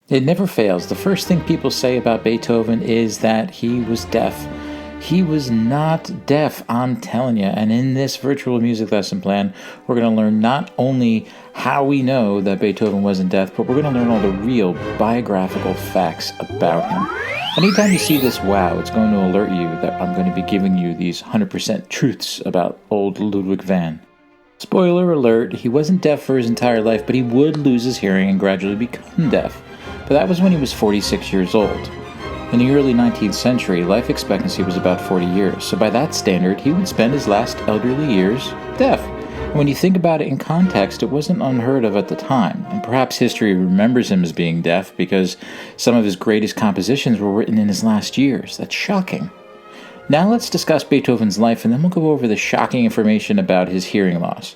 It never fails. The first thing people say about Beethoven is that he was deaf. He was not deaf, I'm telling you. And in this virtual music lesson plan, we're going to learn not only how we know that Beethoven wasn't deaf, but we're going to learn all the real biographical facts about him. Anytime you see this wow, it's going to alert you that I'm going to be giving you these 100% truths about old Ludwig van. Spoiler alert, he wasn't deaf for his entire life, but he would lose his hearing and gradually become deaf. But that was when he was 46 years old. In the early 19th century, life expectancy was about 40 years, so by that standard, he would spend his last elderly years deaf. And when you think about it in context, it wasn't unheard of at the time, and perhaps history remembers him as being deaf because some of his greatest compositions were written in his last years. That's shocking. Now let's discuss Beethoven's life, and then we'll go over the shocking information about his hearing loss.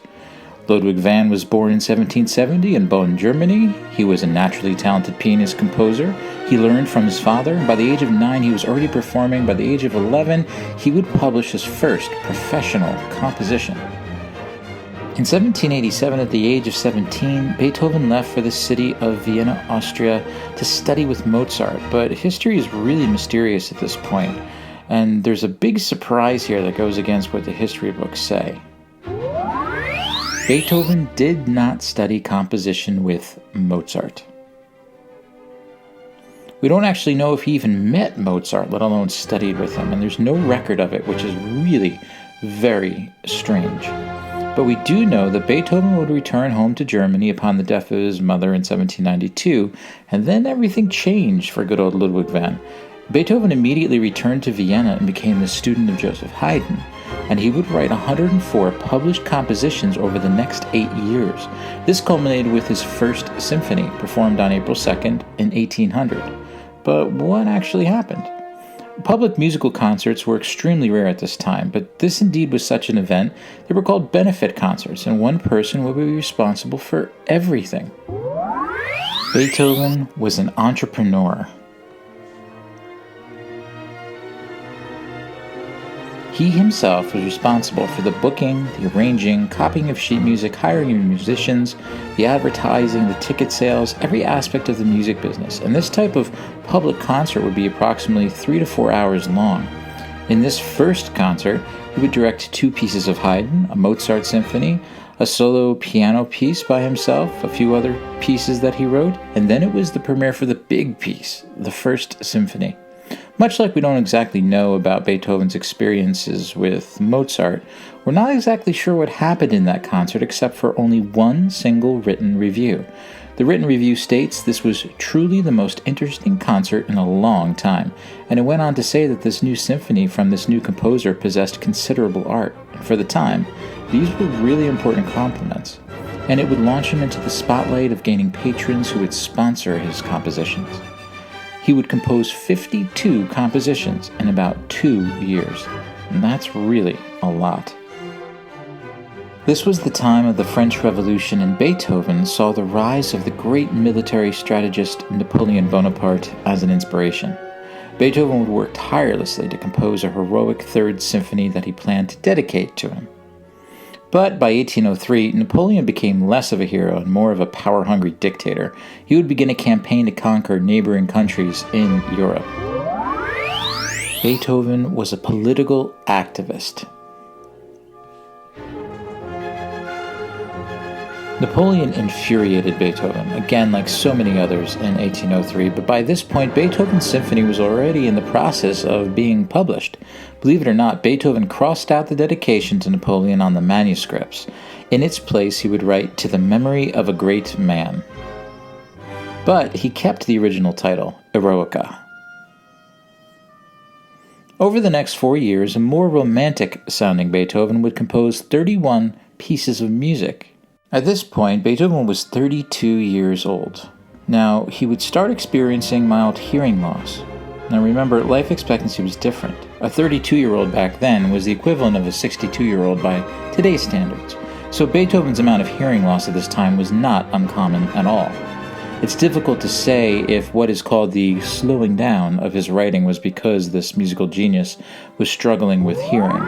Ludwig van was born in 1770 in Bonn, Germany. He was a naturally talented pianist-composer. He learned from his father, and by the age of 9 he was already performing. By the age of 11, he would publish his first professional composition. In 1787, at the age of 17, Beethoven left for the city of Vienna, Austria, to study with Mozart, but history is really mysterious at this point, and there's a big surprise here that goes against what the history books say. Beethoven did not study composition with Mozart. We don't actually know if he even met Mozart, let alone studied with him, and there's no record of it, which is really very strange. But we do know that Beethoven would return home to Germany upon the death of his mother in 1792, and then everything changed for good old Ludwig van. Beethoven immediately returned to Vienna and became the student of Joseph Haydn, and he would write 104 published compositions over the next 8 years. This culminated with his first symphony, performed on April 2nd in 1800. But what actually happened? Public musical concerts were extremely rare at this time, but this indeed was such an event. They were called benefit concerts, and one person would be responsible for everything. Beethoven was an entrepreneur. He himself was responsible for the booking, the arranging, copying of sheet music, hiring of musicians, the advertising, the ticket sales, every aspect of the music business. And this type of public concert would be approximately 3 to 4 hours long. In this first concert, he would direct 2 pieces of Haydn, a Mozart symphony, a solo piano piece by himself, a few other pieces that he wrote, and then it was the premiere for the big piece, the First Symphony. Much like we don't exactly know about Beethoven's experiences with Mozart, we're not exactly sure what happened in that concert except for only one single written review. The written review states this was truly the most interesting concert in a long time, and it went on to say that this new symphony from this new composer possessed considerable art. And for the time, these were really important compliments, and it would launch him into the spotlight of gaining patrons who would sponsor his compositions. He would compose 52 compositions in about 2 years, and that's really a lot. This was the time of the French Revolution, and Beethoven saw the rise of the great military strategist Napoleon Bonaparte as an inspiration. Beethoven would work tirelessly to compose a heroic Third Symphony that he planned to dedicate to him. But by 1803, Napoleon became less of a hero and more of a power-hungry dictator. He would begin a campaign to conquer neighboring countries in Europe. Beethoven was a political activist. Napoleon infuriated Beethoven, again like so many others in 1803, but by this point Beethoven's symphony was already in the process of being published. Believe it or not, Beethoven crossed out the dedication to Napoleon on the manuscripts. In its place he would write, "To the memory of a great man." But he kept the original title, Eroica. Over the next 4 years, a more romantic-sounding Beethoven would compose 31 pieces of music. At this point, Beethoven was 32 years old. Now, he would start experiencing mild hearing loss. Now remember, life expectancy was different. A 32-year-old back then was the equivalent of a 62-year-old by today's standards. So Beethoven's amount of hearing loss at this time was not uncommon at all. It's difficult to say if what is called the slowing down of his writing was because this musical genius was struggling with hearing.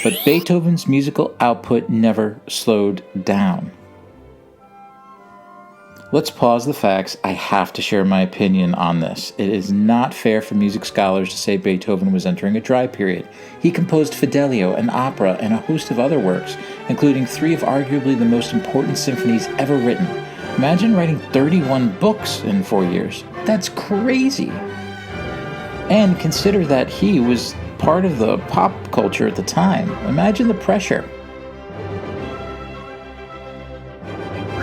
But Beethoven's musical output never slowed down. Let's pause the facts. I have to share my opinion on this. It is not fair for music scholars to say Beethoven was entering a dry period. He composed Fidelio, an opera, and a host of other works, including 3 of arguably the most important symphonies ever written. Imagine writing 31 books in 4 years. That's crazy. And consider that he was part of the pop culture at the time. Imagine the pressure.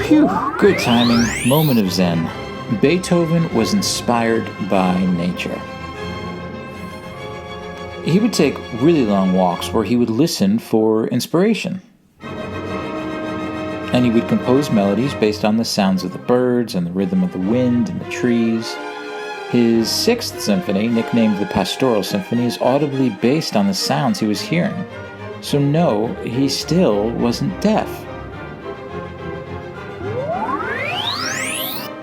Phew, good timing, moment of zen. Beethoven was inspired by nature. He would take really long walks where he would listen for inspiration. And he would compose melodies based on the sounds of the birds and the rhythm of the wind and the trees. His 6th symphony, nicknamed the Pastoral Symphony, is audibly based on the sounds he was hearing. So no, he still wasn't deaf.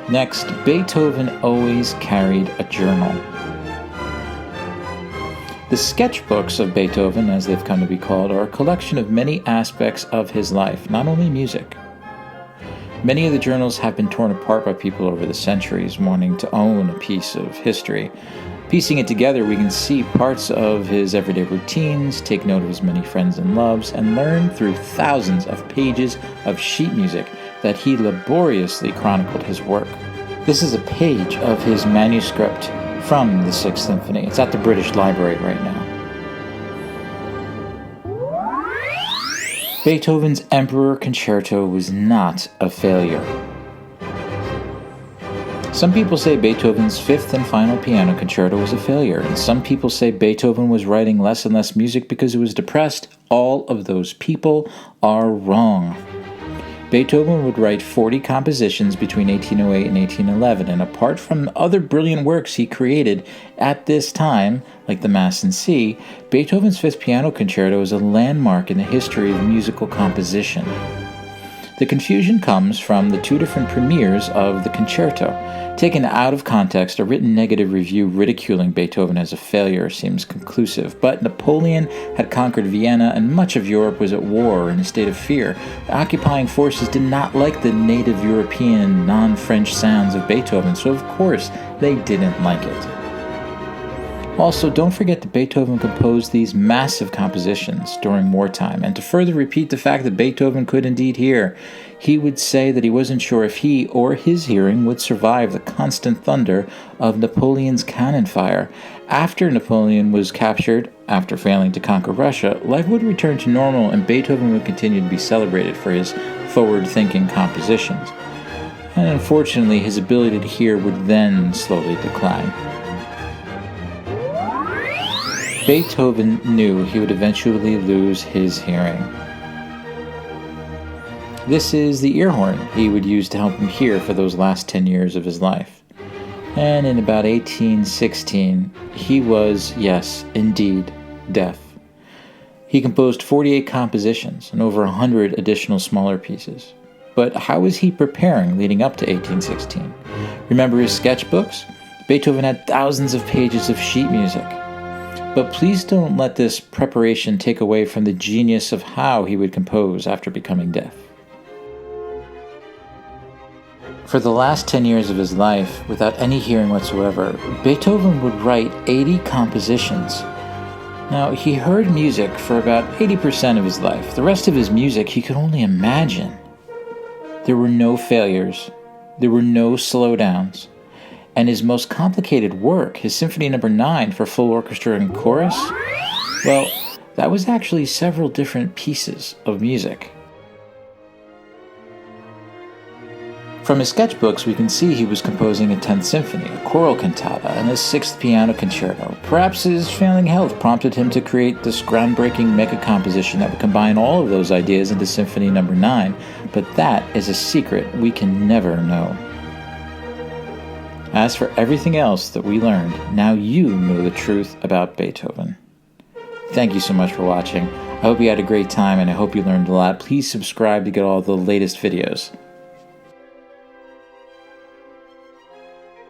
Next, Beethoven always carried a journal. The sketchbooks of Beethoven, as they've come to be called, are a collection of many aspects of his life, not only music. Many of the journals have been torn apart by people over the centuries, wanting to own a piece of history. Piecing it together, we can see parts of his everyday routines, take note of his many friends and loves, and learn through thousands of pages of sheet music that he laboriously chronicled his work. This is a page of his manuscript from the 6th Symphony. It's at the British Library right now. Beethoven's Emperor Concerto was not a failure. Some people say Beethoven's 5th and final piano concerto was a failure, and some people say Beethoven was writing less and less music because he was depressed. All of those people are wrong. Beethoven would write 40 compositions between 1808 and 1811, and apart from other brilliant works he created at this time, like the Mass in C, Beethoven's 5th Piano Concerto is a landmark in the history of musical composition. The confusion comes from the 2 different premieres of the concerto. Taken out of context, a written negative review ridiculing Beethoven as a failure seems conclusive, but Napoleon had conquered Vienna and much of Europe was at war in a state of fear. The occupying forces did not like the native European, non-French sounds of Beethoven, so of course they didn't like it. Also, don't forget that Beethoven composed these massive compositions during wartime, and to further repeat the fact that Beethoven could indeed hear, he would say that he wasn't sure if he or his hearing would survive the constant thunder of Napoleon's cannon fire. After Napoleon was captured, after failing to conquer Russia, life would return to normal and Beethoven would continue to be celebrated for his forward-thinking compositions. And unfortunately, his ability to hear would then slowly decline. Beethoven knew he would eventually lose his hearing. This is the ear horn he would use to help him hear for those last 10 years of his life. And in about 1816, he was, yes, indeed, deaf. He composed 48 compositions and over 100 additional smaller pieces. But how was he preparing leading up to 1816? Remember his sketchbooks? Beethoven had thousands of pages of sheet music. But please don't let this preparation take away from the genius of how he would compose after becoming deaf. For the last 10 years of his life, without any hearing whatsoever, Beethoven would write 80 compositions. Now, he heard music for about 80% of his life. The rest of his music he could only imagine. There were no failures. There were no slowdowns. And his most complicated work, his Symphony No. 9 for full orchestra and chorus, well, that was actually several different pieces of music. From his sketchbooks, we can see he was composing a 10th Symphony, a choral cantata, and a 6th Piano Concerto. Perhaps his failing health prompted him to create this groundbreaking mega composition that would combine all of those ideas into Symphony No. 9, but that is a secret we can never know. As for everything else that we learned, now you know the truth about Beethoven. Thank you so much for watching. I hope you had a great time and I hope you learned a lot. Please subscribe to get all the latest videos.